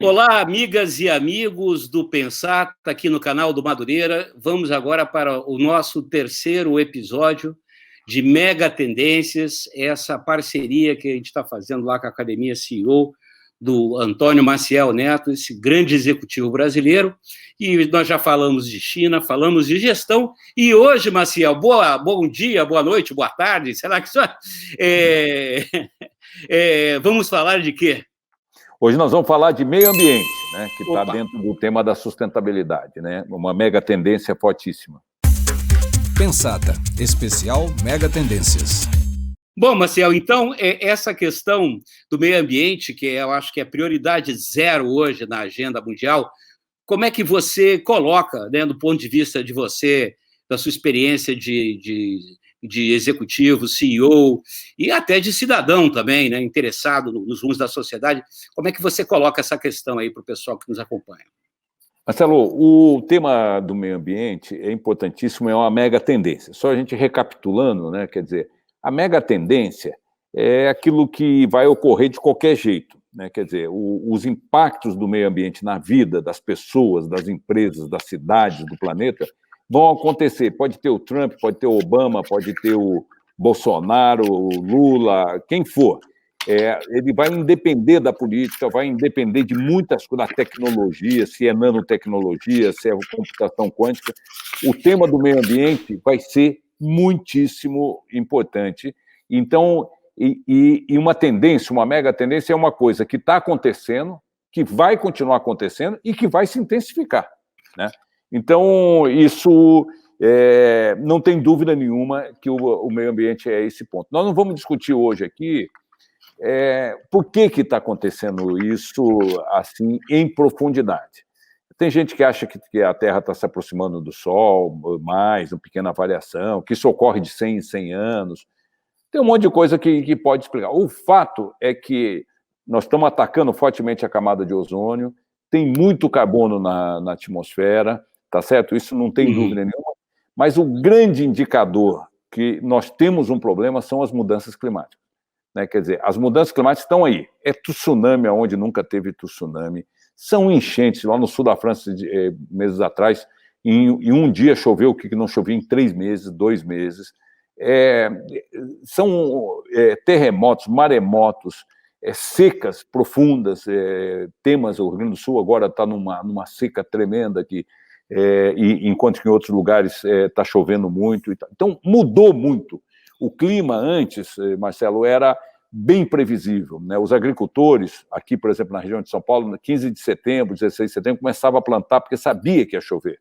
Olá, amigas e amigos do Pensar, aqui no canal do Madureira. Vamos agora para o nosso terceiro episódio de Mega Tendências, essa parceria que a gente está fazendo lá com a Academia CEO do Antônio Maciel Neto, esse grande executivo brasileiro. E nós já falamos de China, falamos de gestão, e hoje, Maciel, bom dia, boa noite, boa tarde, será que só... vamos falar de quê? Hoje nós vamos falar de meio ambiente, né, que está dentro do tema da sustentabilidade, né, uma mega tendência fortíssima. Pensata, especial Mega Tendências. Bom, Maciel, então, essa questão do meio ambiente, que eu acho que é prioridade zero hoje na agenda mundial, como é que você coloca, né, do ponto de vista de você, da sua experiência de executivo, CEO, e até de cidadão também, né, interessado nos rumos da sociedade, como é que você coloca essa questão aí para o pessoal que nos acompanha? Marcelo, o tema do meio ambiente é importantíssimo, é uma mega tendência. Só a gente recapitulando, né, quer dizer, a mega tendência é aquilo que vai ocorrer de qualquer jeito, né, quer dizer, os impactos do meio ambiente na vida das pessoas, das empresas, das cidades, do planeta, vão acontecer. Pode ter o Trump, pode ter o Obama, pode ter o Bolsonaro, o Lula, quem for. Ele vai independer da política, vai independer de muitas coisas, da tecnologia, se é nanotecnologia, se é computação quântica. O tema do meio ambiente vai ser muitíssimo importante. Então, uma tendência, uma mega tendência é uma coisa que está acontecendo, que vai continuar acontecendo e que vai se intensificar, né? Então, isso não tem dúvida nenhuma que o meio ambiente é esse ponto. Nós não vamos discutir hoje aqui por que está acontecendo isso assim em profundidade. Tem gente que acha que a Terra está se aproximando do Sol, mais, uma pequena variação, que isso ocorre de 100 em 100 anos. Tem um monte de coisa que pode explicar. O fato é que nós estamos atacando fortemente a camada de ozônio, tem muito carbono na atmosfera, tá certo? Isso não tem dúvida nenhuma. Mas o grande indicador que nós temos um problema são as mudanças climáticas, né? Quer dizer, as mudanças climáticas estão aí. É tsunami onde nunca teve tsunami, são enchentes. Lá no sul da França, meses atrás, em um dia choveu o que não chovia em 3 meses, 2 meses. São terremotos, maremotos, secas profundas, temas, o Rio Grande do Sul agora está numa seca tremenda aqui, enquanto que em outros lugares está chovendo muito. Então, mudou muito. O clima antes, Marcelo, era bem previsível, né? Os agricultores, aqui, por exemplo, na região de São Paulo, no 15 de setembro, 16 de setembro, começavam a plantar porque sabia que ia chover.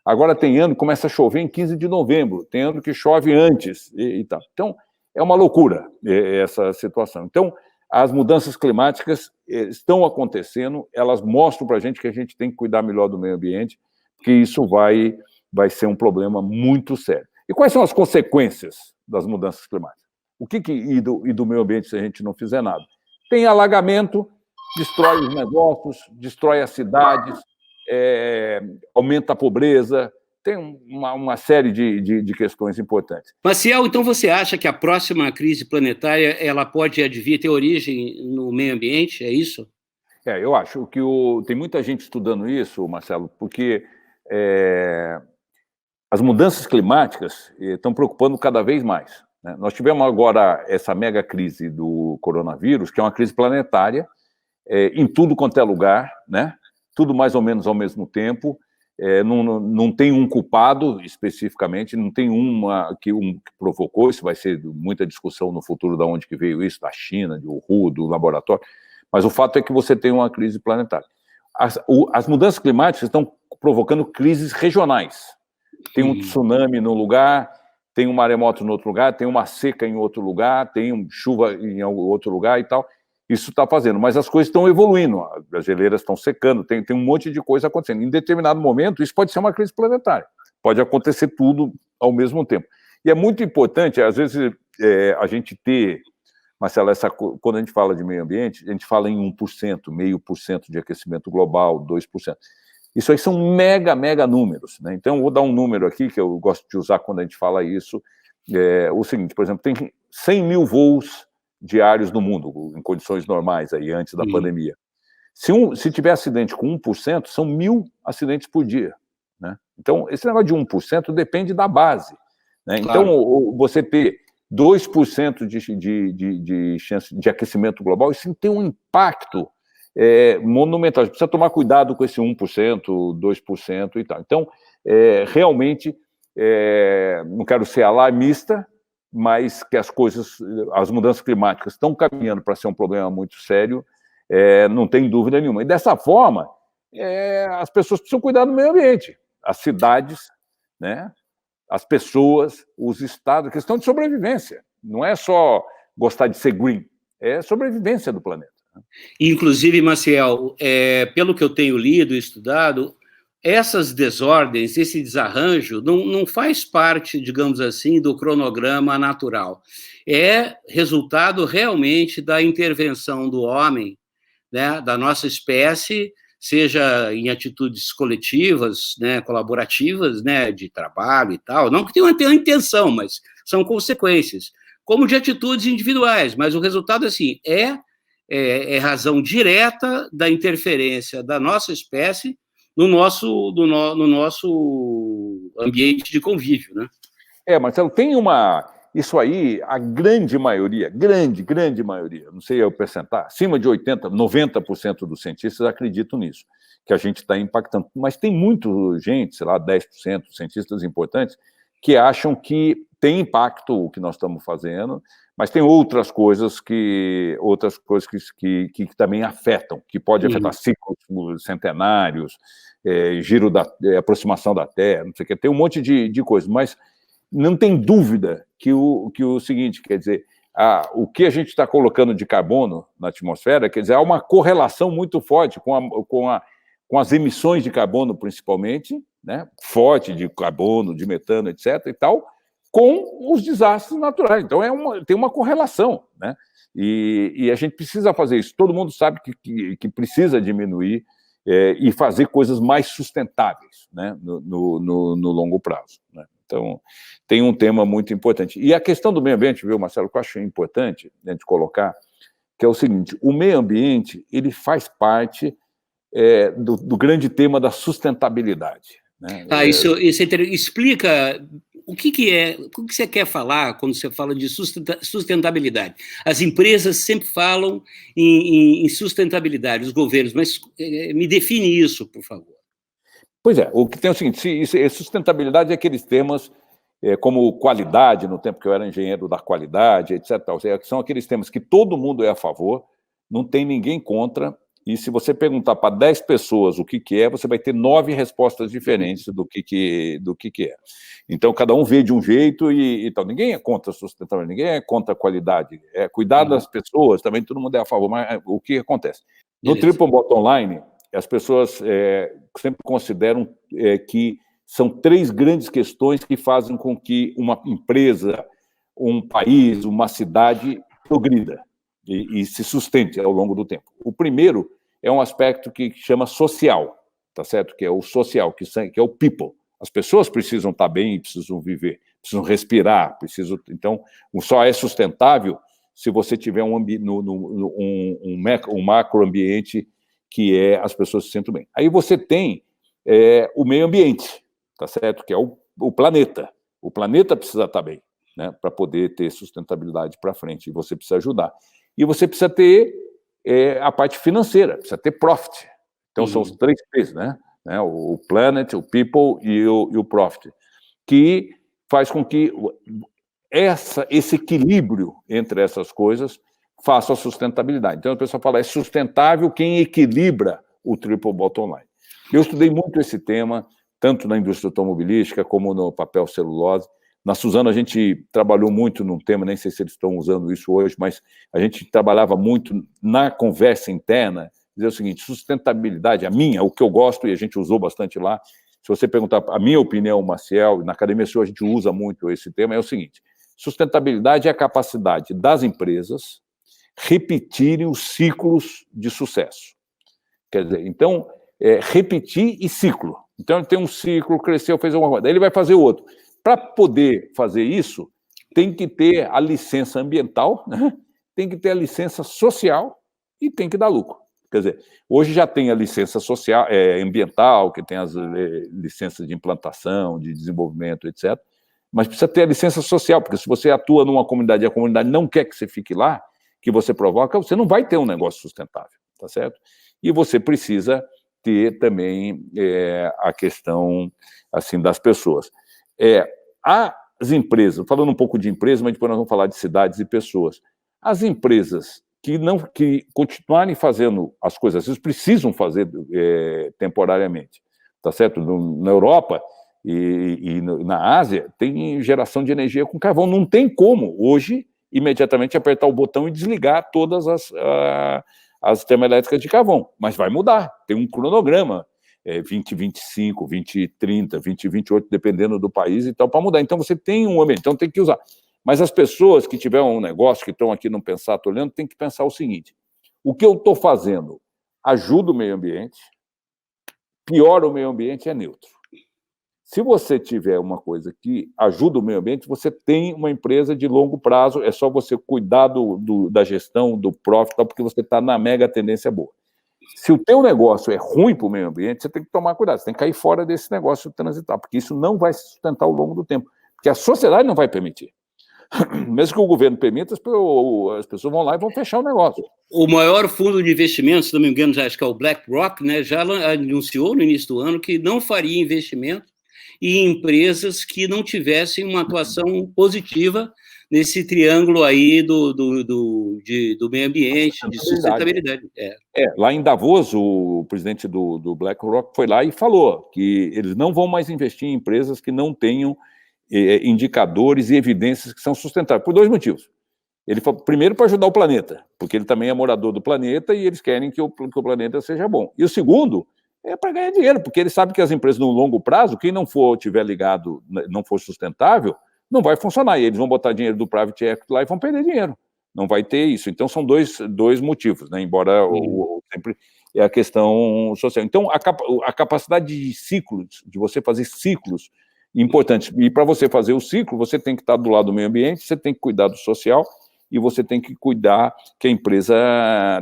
Agora tem ano que começa a chover em 15 de novembro, tem ano que chove antes e tal. Então, é uma loucura essa situação. Então, as mudanças climáticas estão acontecendo, elas mostram para a gente que a gente tem que cuidar melhor do meio ambiente, porque isso vai ser um problema muito sério. E quais são as consequências das mudanças climáticas? E do meio ambiente se a gente não fizer nada? Tem alagamento, destrói os negócios, destrói as cidades, aumenta a pobreza, tem uma série de questões importantes. Maciel, então você acha que a próxima crise planetária ela pode advir, ter origem no meio ambiente, é isso? Eu acho que tem muita gente estudando isso, Marcelo, porque as mudanças climáticas estão preocupando cada vez mais, né? Nós tivemos agora essa mega crise do coronavírus, que é uma crise planetária, em tudo quanto é lugar, né? Tudo mais ou menos ao mesmo tempo, não tem um culpado especificamente, não tem que provocou, isso vai ser muita discussão no futuro de onde que veio isso, da China, de Wuhan, do laboratório, mas o fato é que você tem uma crise planetária. As mudanças climáticas estão provocando crises regionais. Tem um tsunami num lugar, tem um maremoto em outro lugar, tem uma seca em outro lugar, tem chuva em outro lugar e tal. Isso está fazendo, mas as coisas estão evoluindo, as geleiras estão secando, tem um monte de coisa acontecendo. Em determinado momento, isso pode ser uma crise planetária, pode acontecer tudo ao mesmo tempo. E é muito importante, às vezes, a gente ter, Marcelo, quando a gente fala de meio ambiente, a gente fala em 1%, 0,5% de aquecimento global, 2%. Isso aí são mega números, né? Então, eu vou dar um número aqui, que eu gosto de usar quando a gente fala isso, o seguinte, por exemplo, tem 100 mil voos diários no mundo, em condições normais, aí, antes da pandemia. Se tiver acidente com 1%, são 1.000 acidentes por dia, né? Então, esse negócio de 1% depende da base, né? Claro. Então, você ter 2% de chance de aquecimento global, isso tem um impacto monumental. A gente precisa tomar cuidado com esse 1%, 2% e tal. Então, realmente, não quero ser alarmista, mas que as mudanças climáticas estão caminhando para ser um problema muito sério, não tem dúvida nenhuma. E dessa forma, as pessoas precisam cuidar do meio ambiente. As cidades, né? As pessoas, os estados, questão de sobrevivência. Não é só gostar de ser green, é sobrevivência do planeta. Inclusive, Maciel, pelo que eu tenho lido e estudado, essas desordens, esse desarranjo, não faz parte, digamos assim, do cronograma natural. É resultado realmente da intervenção do homem, né, da nossa espécie, seja em atitudes coletivas, né, colaborativas, né, de trabalho e tal, não que tenha uma intenção, mas são consequências, como de atitudes individuais, mas o resultado, assim, é razão direta da interferência da nossa espécie no nosso ambiente de convívio, né? Marcelo, tem isso aí, a grande maioria, grande maioria, não sei o percentual, acima de 80%, 90% dos cientistas acreditam nisso, que a gente está impactando. Mas tem muita gente, sei lá, 10%, cientistas importantes, que acham que tem impacto o que nós estamos fazendo, mas tem outras coisas que também afetam, que pode afetar ciclos centenários, aproximação da Terra, não sei o que, tem um monte de coisas, mas não tem dúvida que o seguinte, quer dizer, o que a gente está colocando de carbono na atmosfera, quer dizer, há uma correlação muito forte com as emissões de carbono, principalmente, né, forte de carbono, de metano, etc. e tal, com os desastres naturais. Então, tem uma correlação, né? E a gente precisa fazer isso. Todo mundo sabe que precisa diminuir e fazer coisas mais sustentáveis, né, no longo prazo, né? Então, tem um tema muito importante. E a questão do meio ambiente, viu, Marcelo, que eu acho importante a gente colocar, que é o seguinte, o meio ambiente, ele faz parte do grande tema da sustentabilidade, né? Isso é interessante. Explica o que você quer falar quando você fala de sustentabilidade. As empresas sempre falam em sustentabilidade, os governos, mas me define isso, por favor. Pois o que tem é o seguinte, sustentabilidade é aqueles temas como qualidade, no tempo que eu era engenheiro da qualidade, etc. São aqueles temas que todo mundo é a favor, não tem ninguém contra, e se você perguntar para 10 pessoas o que é, você vai ter 9 respostas diferentes do que é. Então, cada um vê de um jeito e tal. Ninguém é contra a sustentabilidade, ninguém é contra a qualidade. Cuidar das pessoas, também todo mundo é a favor, mas o que acontece? No Triple Bottom Line, as pessoas sempre consideram que são 3 grandes questões que fazem com que uma empresa, um país, uma cidade progrida e se sustente ao longo do tempo. O primeiro é um aspecto que chama social, tá certo? Que é o social, que é o people. As pessoas precisam estar bem, precisam viver, precisam respirar, então, só é sustentável se você tiver um macroambiente que as pessoas se sentem bem. Aí você tem o meio ambiente, tá certo? Que é o planeta. O planeta precisa estar bem, né, para poder ter sustentabilidade para frente, e você precisa ajudar. E você precisa ter a parte financeira, precisa ter profit. Então, são os 3 P's, né? O planet, o people e o profit, que faz com que esse equilíbrio entre essas coisas faça a sustentabilidade. Então, a pessoa fala, é sustentável quem equilibra o Triple Bottom Line. Eu estudei muito esse tema, tanto na indústria automobilística como no papel celulose. Na Suzano, a gente trabalhou muito num tema, nem sei se eles estão usando isso hoje, mas a gente trabalhava muito na conversa interna, dizer o seguinte, sustentabilidade, o que eu gosto, e a gente usou bastante lá, se você perguntar a minha opinião, Maciel, na Academia SEO a gente usa muito esse tema, é o seguinte, sustentabilidade é a capacidade das empresas repetirem os ciclos de sucesso. Quer dizer, então, repetir e ciclo. Então, ele tem um ciclo, cresceu, fez uma coisa, daí ele vai fazer outro. Para poder fazer isso, tem que ter a licença ambiental, né? Tem que ter a licença social e tem que dar lucro. Quer dizer, hoje já tem a licença social, ambiental, que tem as licenças de implantação, de desenvolvimento, etc., mas precisa ter a licença social, porque se você atua numa comunidade e a comunidade não quer que você fique lá, que você provoca, você não vai ter um negócio sustentável, tá certo? E você precisa ter também a questão assim, das pessoas. As empresas, falando um pouco de empresas, mas depois nós vamos falar de cidades e pessoas. As empresas que continuarem fazendo as coisas, eles precisam fazer temporariamente, tá certo? Na Europa e na Ásia, tem geração de energia com carvão. Não tem como, hoje, imediatamente apertar o botão e desligar todas as termoelétricas de carvão, mas vai mudar, tem um cronograma, 2025, 2030, 2028, dependendo do país e tal, para mudar. Então, você tem um ambiente, então tem que usar. Mas as pessoas que tiverem um negócio, que estão aqui no Pensar, olhando, tem que pensar o seguinte: o que eu estou fazendo ajuda o meio ambiente, piora o meio ambiente, é neutro. Se você tiver uma coisa que ajuda o meio ambiente, você tem uma empresa de longo prazo, é só você cuidar da gestão, do profit, porque você está na mega tendência boa. Se o teu negócio é ruim para o meio ambiente, você tem que tomar cuidado, você tem que cair fora desse negócio transitar, porque isso não vai se sustentar ao longo do tempo, porque a sociedade não vai permitir. Mesmo que o governo permita, as pessoas vão lá e vão fechar o negócio. O maior fundo de investimentos, se não me engano, acho que é o BlackRock, né, já anunciou no início do ano que não faria investimento em empresas que não tivessem uma atuação positiva nesse triângulo aí do meio ambiente, de sustentabilidade. Lá em Davos, o presidente do BlackRock foi lá e falou que eles não vão mais investir em empresas que não tenham indicadores e evidências que são sustentáveis, por 2 motivos. Ele falou, primeiro, para ajudar o planeta, porque ele também é morador do planeta e eles querem que o planeta seja bom. E o segundo é para ganhar dinheiro, porque ele sabe que as empresas, no longo prazo, quem não tiver ligado, não for sustentável, não vai funcionar. E eles vão botar dinheiro do private equity lá e vão perder dinheiro. Não vai ter isso. Então, são dois motivos, né? Embora sempre é a questão social. Então, a capacidade de ciclos, de você fazer ciclos importantes. E para você fazer o ciclo, você tem que estar do lado do meio ambiente, você tem que cuidar do social e você tem que cuidar que a empresa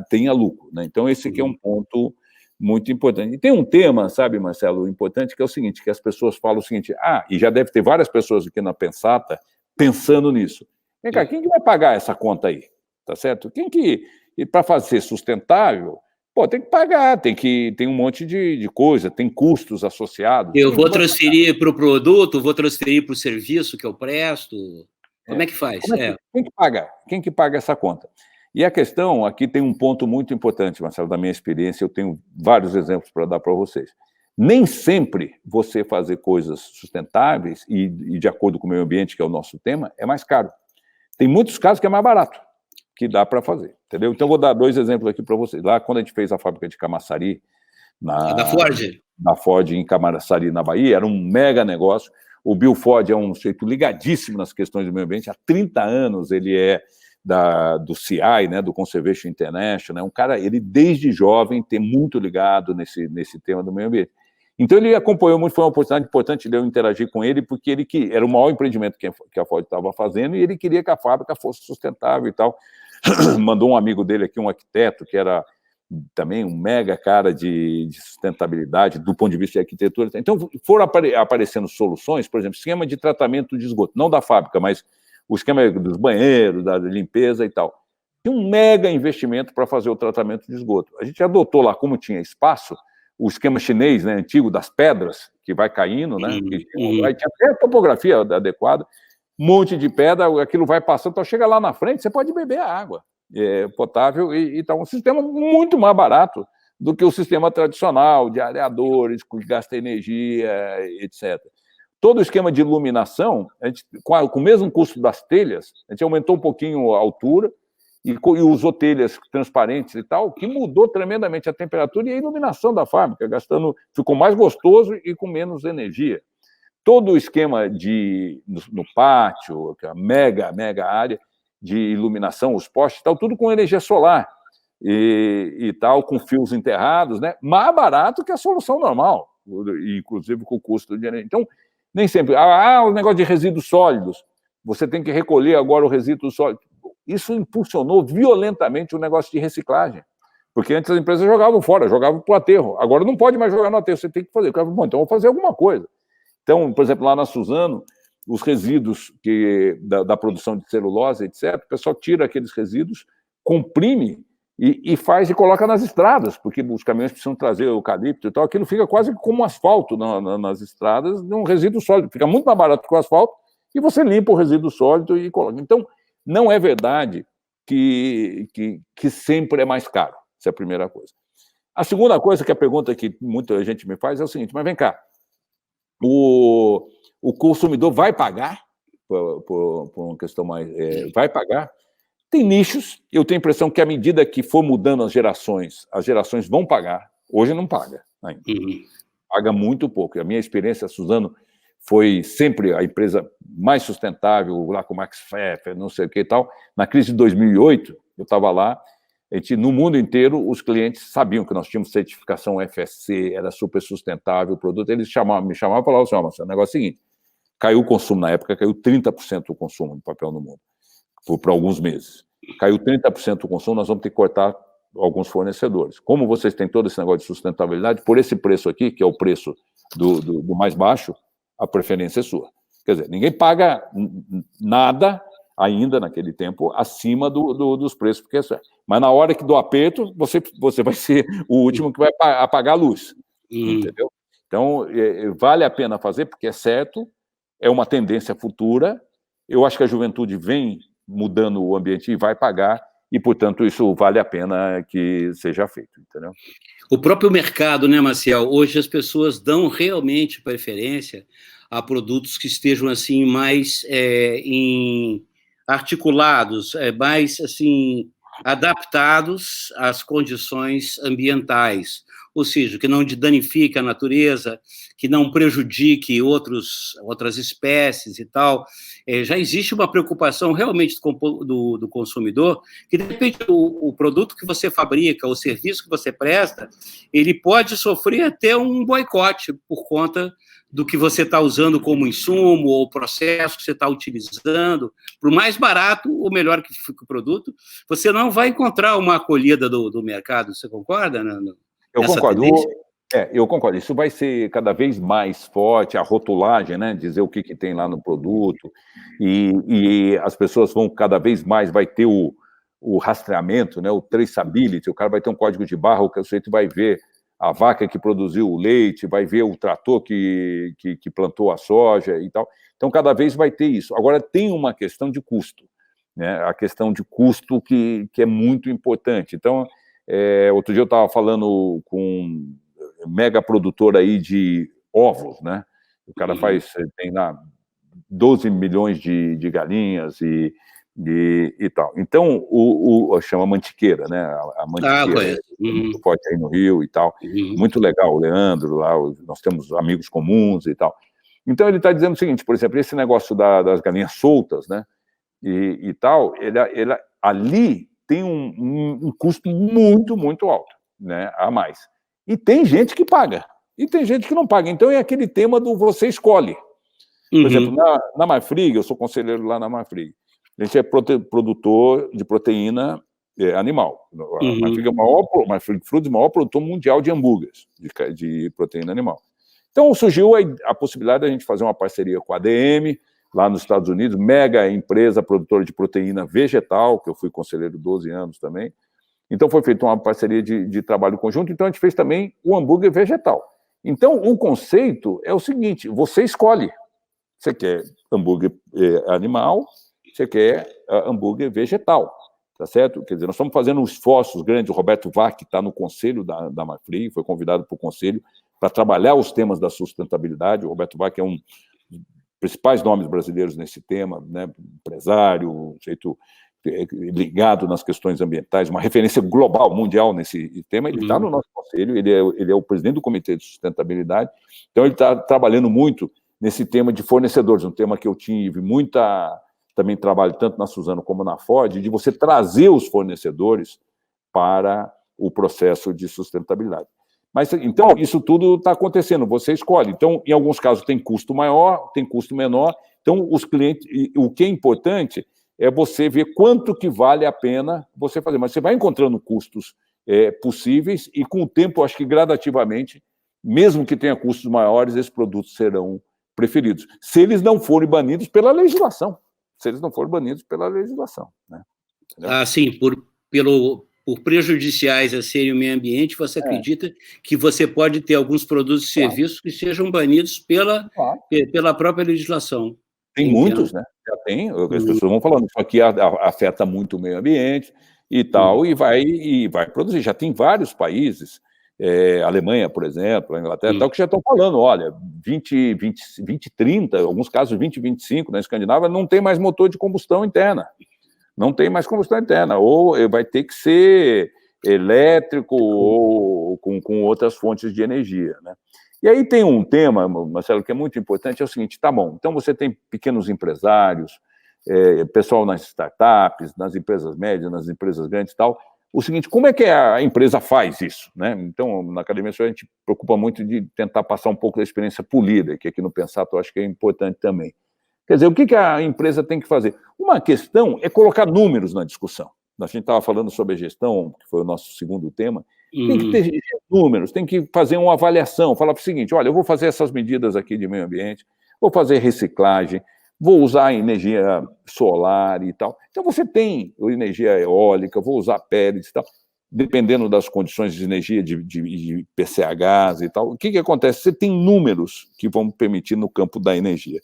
tenha lucro, né? Então, esse aqui é um ponto muito importante. E tem um tema, sabe, Marcelo, importante, que é o seguinte, que as pessoas falam o seguinte, e já deve ter várias pessoas aqui na Pensata pensando nisso. Vem cá, quem que vai pagar essa conta aí? Tá certo? Para fazer sustentável, tem que pagar, tem um monte de coisa, tem custos associados. Eu vou transferir para o produto, vou transferir para o serviço que eu presto. Como é que faz? Quem que paga essa conta? E a questão, aqui tem um ponto muito importante, Marcelo, da minha experiência, eu tenho vários exemplos para dar para vocês. Nem sempre você fazer coisas sustentáveis e de acordo com o meio ambiente, que é o nosso tema, é mais caro. Tem muitos casos que é mais barato, que dá para fazer, entendeu? Então, vou dar 2 exemplos aqui para vocês. Lá, quando a gente fez a fábrica de Camaçari, da Ford? Da Ford em Camaçari, na Bahia, era um mega negócio. O Bill Ford é um sujeito ligadíssimo nas questões do meio ambiente, há 30 anos ele é do CI, né, do Conservation International, um cara, ele desde jovem tem muito ligado nesse tema do meio ambiente. Então ele acompanhou muito, foi uma oportunidade importante de eu interagir com ele, porque era o maior empreendimento que a Ford estava fazendo e ele queria que a fábrica fosse sustentável e tal. Mandou um amigo dele aqui, um arquiteto, que era também um mega cara de sustentabilidade do ponto de vista de arquitetura. Então foram aparecendo soluções, por exemplo, esquema de tratamento de esgoto, não da fábrica, mas o esquema dos banheiros, da limpeza e tal. Tinha um mega investimento para fazer o tratamento de esgoto. A gente adotou lá, como tinha espaço, o esquema chinês, né, antigo, das pedras, que vai caindo, né? Aí tinha até a topografia adequada, um monte de pedra, aquilo vai passando, então chega lá na frente, você pode beber a água potável e tal. Um sistema muito mais barato do que o sistema tradicional, de areadores, que gasta energia, etc. Todo o esquema de iluminação, com o mesmo custo das telhas, a gente aumentou um pouquinho a altura e usou telhas transparentes e tal, que mudou tremendamente a temperatura e a iluminação da fábrica, ficou mais gostoso e com menos energia. Todo o esquema no pátio, mega área de iluminação, os postes, tal, tudo com energia solar e tal, com fios enterrados, né? Mais barato que a solução normal, inclusive com o custo de energia. Então, nem sempre. O negócio de resíduos sólidos. Você tem que recolher agora o resíduo sólido. Isso impulsionou violentamente o negócio de reciclagem. Porque antes as empresas jogavam fora, jogavam para o aterro. Agora não pode mais jogar no aterro, você tem que fazer. O cara falou, bom, então eu vou fazer alguma coisa. Então, por exemplo, lá na Suzano, os resíduos da produção de celulose, etc., o pessoal tira aqueles resíduos, comprime e faz e coloca nas estradas, porque os caminhões precisam trazer eucalipto e tal. Aquilo fica quase como asfalto nas estradas, um resíduo sólido. Fica muito mais barato que o asfalto e você limpa o resíduo sólido e coloca. Então, não é verdade que sempre é mais caro. Essa é a primeira coisa. A segunda coisa, que é a pergunta que muita gente me faz, é o seguinte, mas vem cá, o consumidor vai pagar, por uma questão mais... vai pagar? Tem nichos, eu tenho a impressão que à medida que for mudando as gerações vão pagar. Hoje não paga ainda. Paga muito pouco. E a minha experiência, a Suzano, foi sempre a empresa mais sustentável, lá com o Max Pfeffer, não sei o que e tal. Na crise de 2008, eu estava lá, no mundo inteiro, os clientes sabiam que nós tínhamos certificação FSC, era super sustentável o produto, eles me chamavam e falavam assim, mas o negócio é o seguinte, caiu o consumo na época, caiu 30% o consumo de papel no mundo, por alguns meses. Caiu 30% o consumo, nós vamos ter que cortar alguns fornecedores. Como vocês têm todo esse negócio de sustentabilidade, por esse preço aqui, que é o preço do mais baixo, a preferência é sua. Quer dizer, ninguém paga nada ainda naquele tempo acima dos preços, porque mas na hora que do aperto, você vai ser o último que vai apagar a luz, entendeu? Então, vale a pena fazer, porque é certo, é uma tendência futura, eu acho que a juventude vem mudando o ambiente e vai pagar, e, portanto, isso vale a pena que seja feito, entendeu? O próprio mercado, né, Maciel? Hoje as pessoas dão realmente preferência a produtos que estejam, assim, mais articulados, mais, assim, adaptados às condições ambientais, ou seja, que não danifique a natureza, que não prejudique outras espécies e tal. Já existe uma preocupação realmente do consumidor, que de repente o produto que você fabrica, o serviço que você presta, ele pode sofrer até um boicote por conta do que você está usando como insumo, ou o processo que você está utilizando. Por mais barato ou melhor que fique o produto, você não vai encontrar uma acolhida do mercado. Você concorda? Eu concordo. Eu concordo. Isso vai ser cada vez mais forte, a rotulagem, né? Dizer o que tem lá no produto, e as pessoas vão cada vez mais, vai ter o rastreamento, né? O traceability, o cara vai ter um código de barra, o sujeito vai ver a vaca que produziu o leite, vai ver o trator que plantou a soja e tal. Então, cada vez vai ter isso. Agora, tem uma questão de custo, né? A questão de custo que é muito importante. Então, outro dia eu estava falando com um mega produtor aí de ovos, né? O cara tem lá 12 milhões de galinhas e tal. Então, chama mantiqueira, né? A mantiqueira é muito forte aí no Rio e tal. Muito legal, o Leandro lá, nós temos amigos comuns e tal. Então, ele está dizendo o seguinte, por exemplo, esse negócio das galinhas soltas, né? E tal, ele ali tem um custo muito, muito alto, né? A mais. E tem gente que paga, e tem gente que não paga. Então, é aquele tema do você escolhe. Por exemplo, na Marfrig, eu sou conselheiro lá na Marfrig, a gente é produtor de proteína animal. A Marfrig Foods é o maior produtor mundial de hambúrgueres, de proteína animal. Então, surgiu a possibilidade de a gente fazer uma parceria com a ADM, lá nos Estados Unidos, mega empresa produtora de proteína vegetal, que eu fui conselheiro 12 anos também. Então, foi feita uma parceria de trabalho conjunto, então a gente fez também o hambúrguer vegetal. Então, o conceito é o seguinte, você escolhe. Você quer hambúrguer animal, você quer hambúrguer vegetal, tá certo? Quer dizer, nós estamos fazendo esforços grandes, o Roberto Vac está no conselho da Marfrig, foi convidado para o conselho para trabalhar os temas da sustentabilidade. O Roberto Vac é um dos principais nomes brasileiros nesse tema, né? Empresário, um jeito ligado nas questões ambientais, uma referência global, mundial nesse tema. Ele está no nosso conselho, ele é o presidente do Comitê de Sustentabilidade, então ele está trabalhando muito nesse tema de fornecedores, um tema que eu tive também trabalho tanto na Suzano como na Ford, de você trazer os fornecedores para o processo de sustentabilidade. Mas, então, isso tudo está acontecendo, você escolhe. Então, em alguns casos tem custo maior, tem custo menor, então os clientes, o que é importante é você ver quanto que vale a pena você fazer, mas você vai encontrando custos possíveis, e com o tempo, acho que gradativamente, mesmo que tenha custos maiores, esses produtos serão preferidos, se eles não forem banidos pela legislação. Se eles não forem banidos pela legislação, né? Sim, por prejudiciais a serem o meio ambiente, você acredita que você pode ter alguns produtos e serviços que sejam banidos pela própria legislação? Tem muitos, né? Já tem, as pessoas vão falando, isso aqui afeta muito o meio ambiente e tal, e vai produzir. Já tem vários países, Alemanha, por exemplo, a Inglaterra, tal, que já estão falando, olha, 2030, em alguns casos 2025, na Escandinávia, não tem mais motor de combustão interna. Não tem mais combustão interna, ou vai ter que ser elétrico ou com outras fontes de energia, né? E aí tem um tema, Marcelo, que é muito importante, é o seguinte, tá bom, então você tem pequenos empresários, pessoal nas startups, nas empresas médias, nas empresas grandes e tal. O seguinte, como é que a empresa faz isso, né? Então, na Academia a gente preocupa muito de tentar passar um pouco da experiência polida, que aqui no Pensato eu acho que é importante também. Quer dizer, o que a empresa tem que fazer? Uma questão é colocar números na discussão. A gente estava falando sobre a gestão, que foi o nosso segundo tema. Tem que ter números, tem que fazer uma avaliação, falar para o seguinte, olha, eu vou fazer essas medidas aqui de meio ambiente, vou fazer reciclagem, vou usar energia solar e tal. Então, você tem energia eólica, vou usar pellets e tal, dependendo das condições de energia, de PCHs e tal. O que acontece? Você tem números que vão permitir no campo da energia.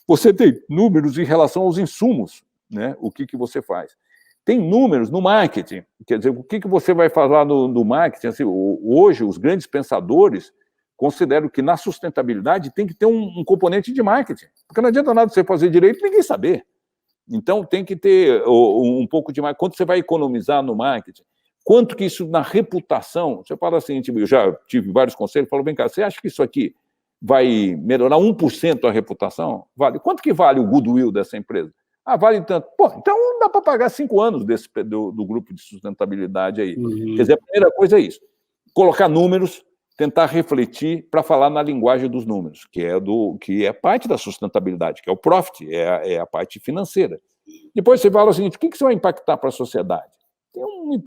Você tem números em relação aos insumos, né? O que você faz? Tem números no marketing, quer dizer, o que você vai falar no marketing? Assim, hoje, os grandes pensadores consideram que na sustentabilidade tem que ter um componente de marketing, porque não adianta nada você fazer direito e ninguém saber. Então, tem que ter um pouco de marketing. Quanto você vai economizar no marketing? Quanto que isso na reputação? Você fala assim, eu já tive vários conselhos, falo, vem cá, você acha que isso aqui vai melhorar 1% a reputação? Vale. Quanto que vale o goodwill dessa empresa? Vale tanto. Pô, então dá para pagar 5 anos do grupo de sustentabilidade aí. Quer dizer, a primeira coisa é isso. Colocar números, tentar refletir para falar na linguagem dos números, que é parte da sustentabilidade, que é o profit, é a parte financeira. Depois você fala o seguinte, o que você vai impactar para a sociedade?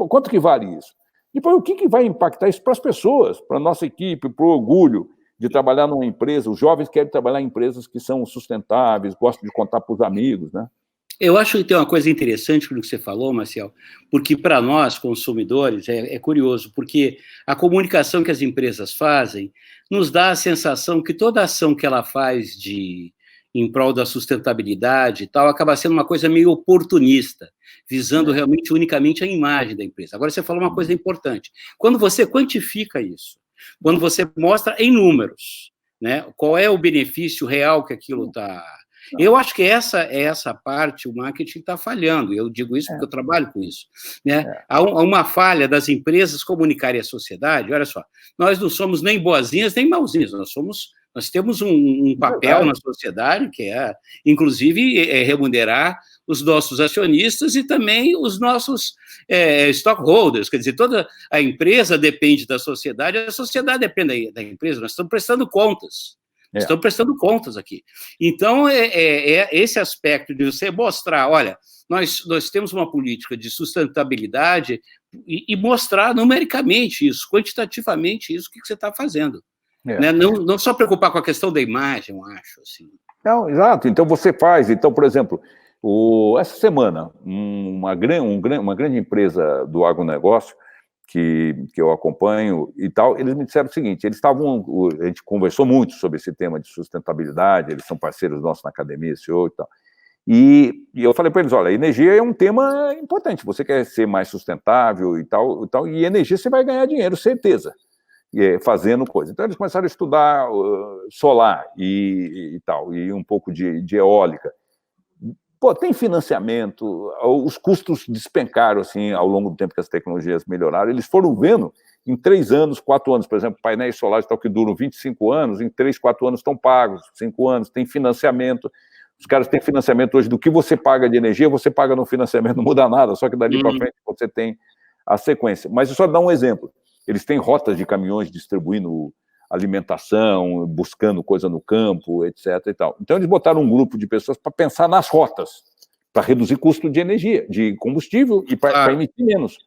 Quanto que vale isso? Depois, o que vai impactar isso para as pessoas, para a nossa equipe, para o orgulho de trabalhar numa empresa? Os jovens querem trabalhar em empresas que são sustentáveis, gostam de contar para os amigos, né? Eu acho que tem uma coisa interessante no que você falou, Marcel, porque para nós, consumidores, é curioso, porque a comunicação que as empresas fazem nos dá a sensação que toda ação que ela faz em prol da sustentabilidade e tal, acaba sendo uma coisa meio oportunista, visando realmente unicamente a imagem da empresa. Agora, você falou uma coisa importante. Quando você quantifica isso, quando você mostra em números, né, qual é o benefício real que aquilo está... Eu acho que essa parte, o marketing está falhando, eu digo isso porque eu trabalho com isso, né? Há uma falha das empresas comunicarem à sociedade. Olha só, nós não somos nem boazinhas nem mauzinhas, nós temos um papel na sociedade que inclusive, remunerar os nossos acionistas e também os nossos stockholders, quer dizer, toda a empresa depende da sociedade, a sociedade depende da empresa, nós estamos prestando contas. Estão prestando contas aqui. Então, esse aspecto de você mostrar, olha, nós temos uma política de sustentabilidade e mostrar numericamente isso, quantitativamente isso, o que você está fazendo. Né? Não só preocupar com a questão da imagem, eu acho. Assim. Não, exato. Então, você faz. Então, por exemplo, essa semana, uma grande empresa do agronegócio, que eu acompanho e tal, eles me disseram o seguinte, a gente conversou muito sobre esse tema de sustentabilidade, eles são parceiros nossos na academia, CEO e tal, e eu falei para eles, olha, energia é um tema importante, você quer ser mais sustentável e tal, e energia você vai ganhar dinheiro, certeza, fazendo coisa. Então eles começaram a estudar solar e tal, e um pouco de eólica. Pô, tem financiamento, os custos despencaram assim, ao longo do tempo que as tecnologias melhoraram, eles foram vendo em 3 anos, 4 anos, por exemplo, painéis solares tal, que duram 25 anos, em 3, 4 anos estão pagos, 5 anos, tem financiamento, os caras têm financiamento hoje, do que você paga de energia, você paga no financiamento, não muda nada, só que dali para frente você tem a sequência. Mas eu só dar um exemplo, eles têm rotas de caminhões distribuindo alimentação, buscando coisa no campo, etc. e tal. Então, eles botaram um grupo de pessoas para pensar nas rotas, para reduzir custo de energia, de combustível e para emitir menos.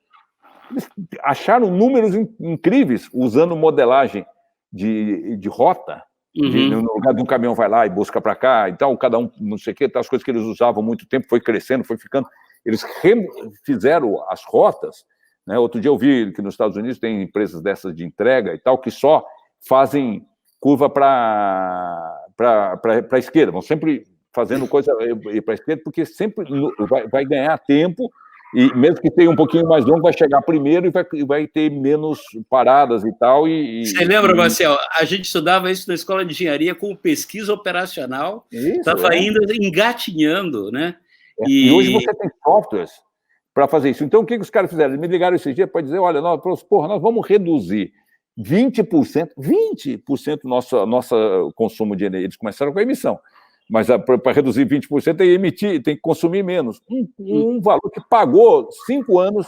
Eles acharam números incríveis usando modelagem de rota. No lugar de um caminhão vai lá e busca para cá, e tal, cada um, não sei o que, as coisas que eles usavam há muito tempo, foi crescendo, foi ficando. Eles fizeram as rotas, né? Outro dia eu vi que nos Estados Unidos tem empresas dessas de entrega e tal, que só fazem curva para a esquerda, vão sempre fazendo coisa para a esquerda, porque sempre vai ganhar tempo, e mesmo que tenha um pouquinho mais longo, vai chegar primeiro e vai ter menos paradas e tal. Você lembra, Marcel? A gente estudava isso na escola de engenharia com pesquisa operacional, estava ainda engatinhando, né? E hoje você tem softwares para fazer isso. Então, o que os caras fizeram? Eles me ligaram esses dias para dizer, olha, nós vamos reduzir 20% do nosso consumo de energia. Eles começaram com a emissão. Mas para reduzir 20% tem que consumir menos. Um valor que pagou 5 anos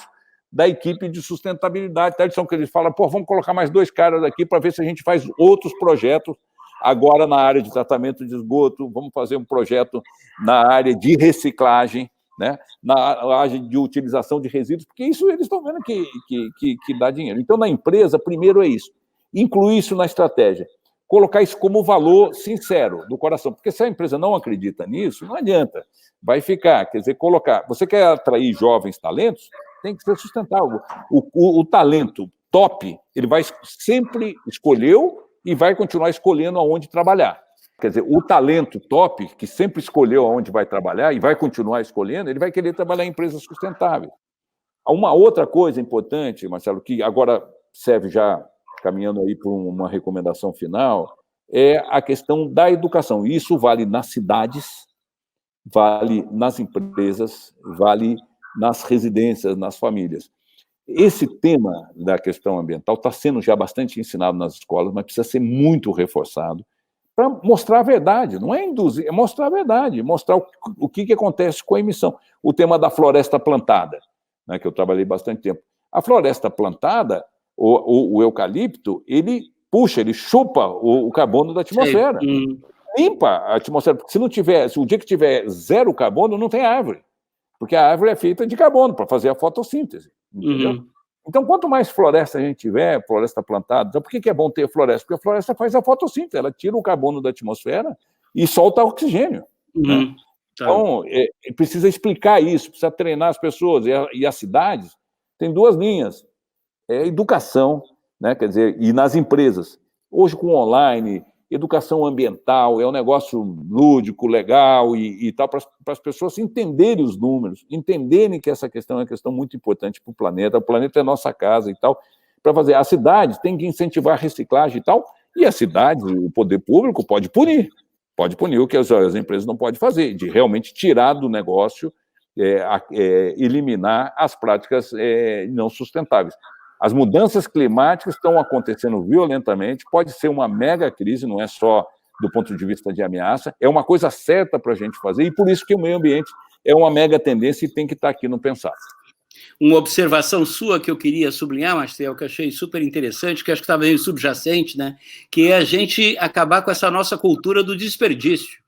da equipe de sustentabilidade. Que eles falam, vamos colocar mais 2 caras aqui para ver se a gente faz outros projetos agora na área de tratamento de esgoto, vamos fazer um projeto na área de reciclagem, né? Na área de utilização de resíduos, porque isso eles estão vendo que dá dinheiro. Então, na empresa, primeiro é isso, incluir isso na estratégia. Colocar isso como valor sincero, do coração. Porque se a empresa não acredita nisso, não adianta. Vai ficar, quer dizer, colocar... Você quer atrair jovens talentos? Tem que ser sustentável. O talento top, ele vai sempre escolheu e vai continuar escolhendo aonde trabalhar. Quer dizer, o talento top, que sempre escolheu aonde vai trabalhar e vai continuar escolhendo, ele vai querer trabalhar em empresas sustentáveis. Uma outra coisa importante, Marcelo, que agora serve já... caminhando aí por uma recomendação final, é a questão da educação. Isso vale nas cidades, vale nas empresas, vale nas residências, nas famílias. Esse tema da questão ambiental está sendo já bastante ensinado nas escolas, mas precisa ser muito reforçado para mostrar a verdade, não é induzir, é mostrar a verdade, mostrar o que acontece com a emissão. O tema da floresta plantada, né, que eu trabalhei bastante tempo. A floresta plantada, o eucalipto, ele chupa o carbono da atmosfera. Limpa a atmosfera, porque se o dia que tiver 0 carbono, não tem árvore. Porque a árvore é feita de carbono para fazer a fotossíntese. Entendeu? Então, quanto mais floresta a gente tiver, floresta plantada, então por que é bom ter floresta? Porque a floresta faz a fotossíntese, ela tira o carbono da atmosfera e solta oxigênio. Né? Então, precisa explicar isso, precisa treinar as pessoas. E as cidades têm 2 linhas. Educação, né? Quer dizer, e nas empresas. Hoje, com online, educação ambiental, é um negócio lúdico, legal e tal, para as pessoas entenderem os números, entenderem que essa questão é uma questão muito importante para o planeta é a nossa casa e tal, para fazer. As cidades têm que incentivar a reciclagem e tal, e as cidades, o poder público pode punir o que as empresas não podem fazer, de realmente tirar do negócio, eliminar as práticas não sustentáveis. As mudanças climáticas estão acontecendo violentamente, pode ser uma mega crise, não é só do ponto de vista de ameaça, é uma coisa certa para a gente fazer, e por isso que o meio ambiente é uma mega tendência e tem que estar aqui no Pensar. Uma observação sua que eu queria sublinhar, Marcel, que eu achei super interessante, que acho que estava meio subjacente, né? Que é a gente acabar com essa nossa cultura do desperdício,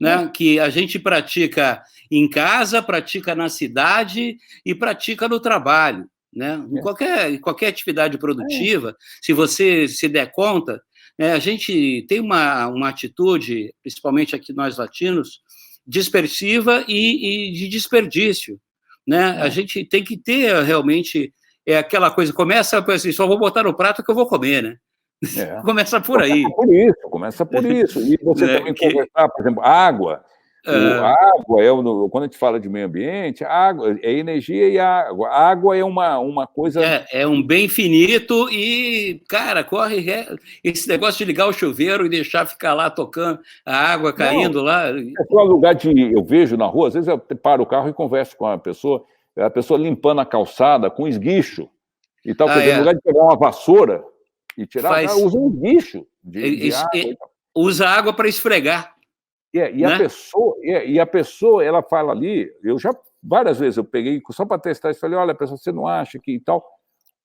né? Que a gente pratica em casa, pratica na cidade e pratica no trabalho. Né? Em qualquer atividade produtiva, se você se der conta, a gente tem uma atitude, principalmente aqui nós latinos, dispersiva e de desperdício. Né? A gente tem que ter realmente aquela coisa, começa assim, só vou botar no prato que eu vou comer, né? Começa por aí. Começa por isso. E você também conversar, por exemplo, água. A água quando a gente fala de meio ambiente, a água é energia e água. A água é uma coisa... É um bem finito e, cara, esse negócio de ligar o chuveiro e deixar ficar lá tocando a água caindo lá... É um lugar eu vejo na rua, às vezes eu paro o carro e converso com a pessoa limpando a calçada com esguicho e tal, no lugar de pegar uma vassoura e tirar, usa um esguicho de água. Usa água para esfregar. E a pessoa, ela fala ali, eu já várias vezes eu peguei só para testar e falei, olha, pessoal, você não acha que e tal?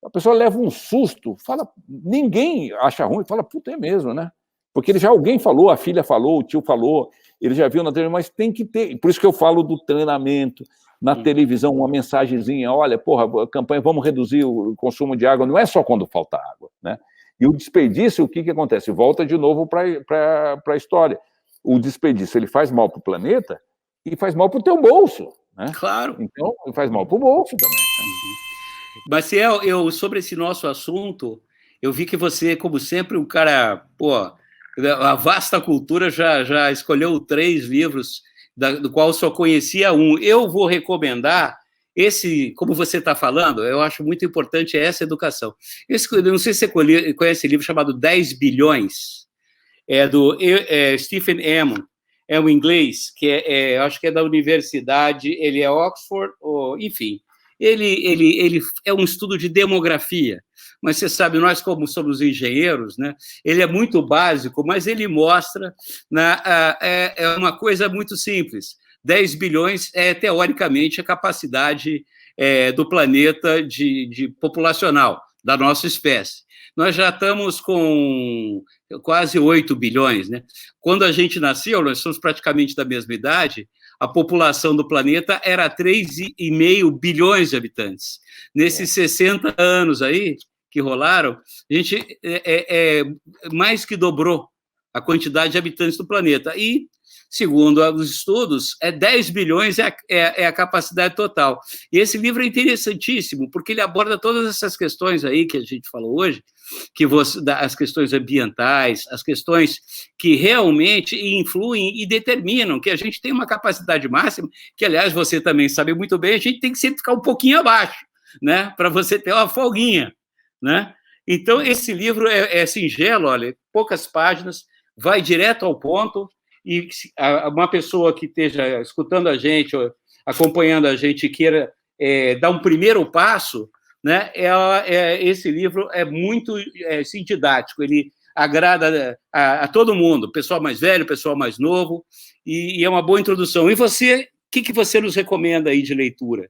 A pessoa leva um susto, fala, ninguém acha ruim, fala, puta, é mesmo, né? Porque alguém falou, a filha falou, o tio falou, ele já viu na televisão, mas tem que ter, por isso que eu falo do treinamento, na televisão uma mensagenzinha, olha, porra, a campanha, vamos reduzir o consumo de água, não é só quando falta água, né? E o desperdício, o que acontece? Volta de novo para a história. O desperdício, ele faz mal para o planeta e faz mal para o teu bolso, né? Claro. Então, faz mal para o bolso também. Né? Maciel, sobre esse nosso assunto, eu vi que você, como sempre, um cara, pô, a vasta cultura já escolheu 3 livros, do qual só conhecia um. Eu vou recomendar esse, como você está falando, eu acho muito importante essa educação. Eu não sei se você conhece esse livro chamado 10 bilhões, do Stephen Ammon, é um inglês, que acho que é da universidade, ele é Oxford, enfim. Ele é um estudo de demografia, mas você sabe, nós como somos engenheiros, né, ele é muito básico, mas ele mostra, é uma coisa muito simples. 10 bilhões é, teoricamente, a capacidade do planeta de populacional, da nossa espécie. Nós já estamos com quase 8 bilhões, né? Quando a gente nasceu, nós somos praticamente da mesma idade, a população do planeta era 3,5 bilhões de habitantes. Nesses 60 anos aí que rolaram, a gente mais que dobrou a quantidade de habitantes do planeta. E, segundo os estudos, 10 bilhões é a capacidade total. E esse livro é interessantíssimo, porque ele aborda todas essas questões aí que a gente falou hoje, as questões ambientais, as questões que realmente influem e determinam que a gente tem uma capacidade máxima, que, aliás, você também sabe muito bem, a gente tem que sempre ficar um pouquinho abaixo, né, para você ter uma folguinha, né? Então, esse livro é singelo, olha, poucas páginas, vai direto ao ponto, e uma pessoa que esteja escutando a gente, acompanhando a gente, queira dar um primeiro passo, né, esse livro é muito didático, ele agrada a todo mundo, pessoal mais velho, pessoal mais novo, e é uma boa introdução. E você, o que você nos recomenda aí de leitura?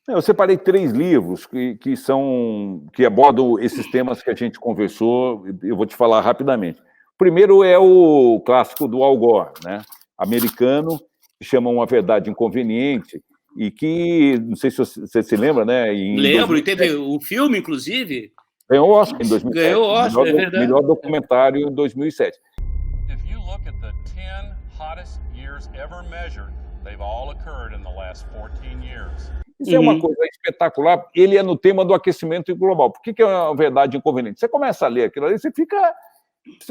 Eu separei 3 livros que abordam esses temas que a gente conversou, eu vou te falar rapidamente. O primeiro é o clássico do Al Gore, né, americano, que chama Uma Verdade Inconveniente, e que, não sei se você se lembra, né? Lembro, 2007, e teve o filme, inclusive. Ganhou o Oscar em 2007. Ganhou o Oscar, é verdade. Melhor documentário em 2007. If you look at the 10 hottest years ever measured, they've all occurred in the last 14 years. Isso é uma coisa espetacular. Ele é no tema do aquecimento global. Por que é uma verdade inconveniente? Você começa a ler aquilo ali, você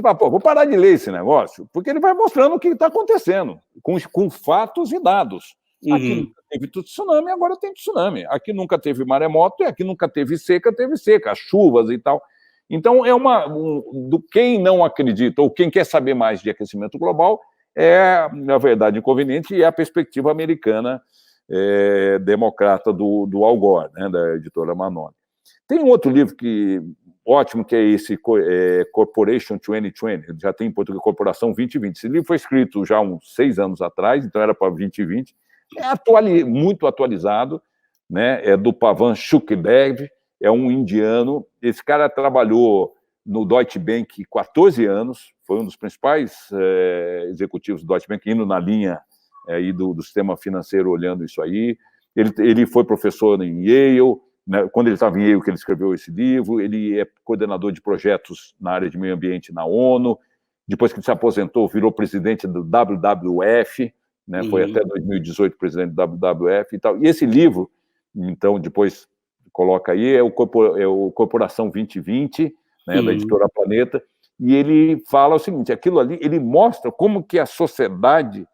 fala, pô, vou parar de ler esse negócio, porque ele vai mostrando o que está acontecendo, com fatos e dados. Aqui nunca teve tsunami, agora tem tsunami. Aqui nunca teve maremoto, e aqui nunca teve seca, as chuvas e tal. Então, do quem não acredita, ou quem quer saber mais de aquecimento global, na verdade, inconveniente, e é a perspectiva americana democrata do Al Gore, né, da editora Manone. Tem um outro livro ótimo, que é esse Corporation 2020, já tem em português Corporação 2020. Esse livro foi escrito já uns 6 anos atrás, então era para 2020. Muito atualizado, né? É do Pavan Sukhdev, é um indiano. Esse cara trabalhou no Deutsche Bank 14 anos, foi um dos principais executivos do Deutsche Bank, indo na linha aí do sistema financeiro, olhando isso aí. Ele foi professor em Yale, né? Quando ele estava em Yale que ele escreveu esse livro. Ele é coordenador de projetos na área de meio ambiente na ONU. Depois que ele se aposentou, virou presidente do WWF, né? Foi até 2018 presidente do WWF e tal. E esse livro, então, depois coloca aí, é o Corporação 2020, né, da editora Planeta, e ele fala o seguinte, aquilo ali, ele mostra como que a sociedade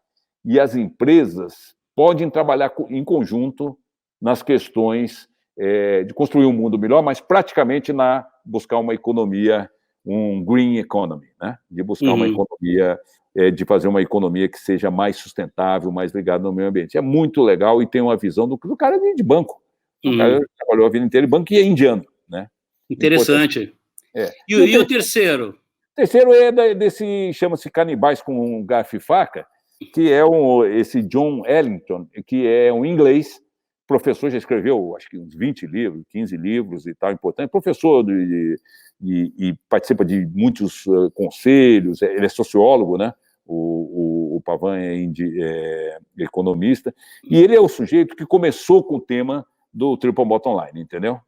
e as empresas podem trabalhar em conjunto nas questões de construir um mundo melhor, mas praticamente buscar uma economia, um green economy, né? De buscar uma economia, de fazer uma economia que seja mais sustentável, mais ligada no meio ambiente. É muito legal e tem uma visão do cara de banco. O cara trabalhou a vida inteira em banco e é indiano, né? Interessante. E o terceiro? O terceiro chama-se Canibais com Garfo e Faca, que é esse John Ellington, que é um inglês, professor, já escreveu, acho que uns 20 livros, 15 livros e tal, importante, professor e participa de muitos conselhos, ele é sociólogo, né, o Pavan é economista, e ele é o sujeito que começou com o tema do Triple Bottom Line, entendeu?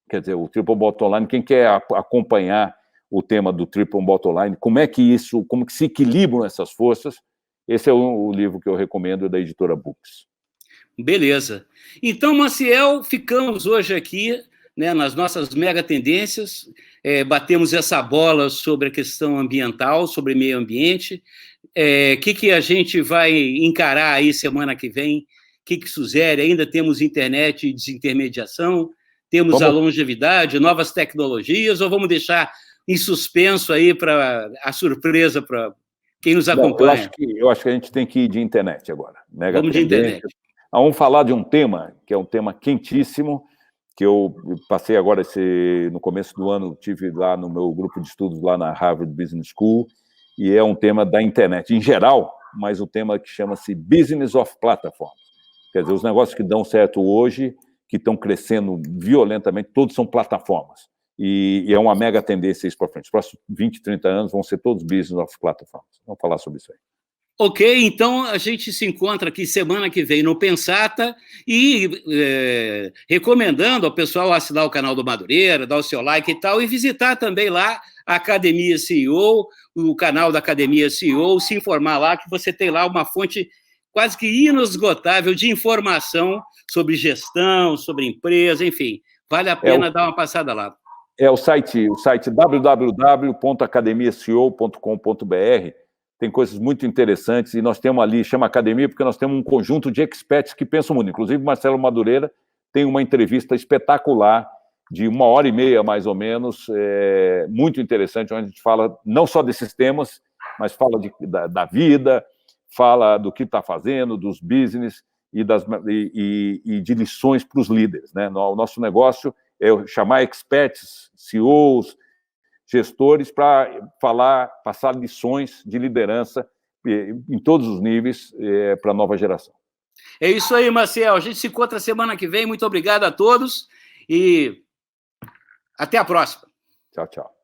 Quer dizer, o Triple Bottom Line, quem quer acompanhar o tema do Triple Bottom Line, como que se equilibram essas forças, esse é o livro que eu recomendo, da editora Books. Beleza. Então, Maciel, ficamos hoje aqui, né, nas nossas mega tendências, batemos essa bola sobre a questão ambiental, sobre meio ambiente. Que a gente vai encarar aí semana que vem? O que sugere? Ainda temos internet e desintermediação? Temos a longevidade, novas tecnologias, ou vamos deixar em suspenso aí para a surpresa para quem nos acompanha? Eu acho que a gente tem que ir de internet agora. Vamos de internet. Vamos falar de um tema, que é um tema quentíssimo, que eu passei agora, no começo do ano, tive lá no meu grupo de estudos, lá na Harvard Business School, e é um tema da internet em geral, mas um tema que chama-se Business of Platforms. Quer dizer, os negócios que dão certo hoje, que estão crescendo violentamente, todos são plataformas. E é uma mega tendência isso para frente. Os próximos 20, 30 anos vão ser todos Business of Platforms. Vamos falar sobre isso aí. Ok, então a gente se encontra aqui semana que vem no Pensata e recomendando ao pessoal assinar o canal do Madureira, dar o seu like e tal, e visitar também lá a Academia CEO, o canal da Academia CEO, se informar lá, que você tem lá uma fonte quase que inesgotável de informação sobre gestão, sobre empresa, enfim, vale a pena dar uma passada lá. O site www.academiaceo.com.br tem coisas muito interessantes, e nós temos ali, chama Academia, porque nós temos um conjunto de experts que pensam muito. Inclusive, Marcelo Madureira tem uma entrevista espetacular, de 1h30, mais ou menos, muito interessante, onde a gente fala não só desses temas, mas fala da vida, fala do que está fazendo, dos business e de lições para os líderes, né? O nosso negócio é chamar experts, CEOs, gestores, para passar lições de liderança em todos os níveis para a nova geração. É isso aí, Maciel. A gente se encontra semana que vem. Muito obrigado a todos e até a próxima. Tchau, tchau.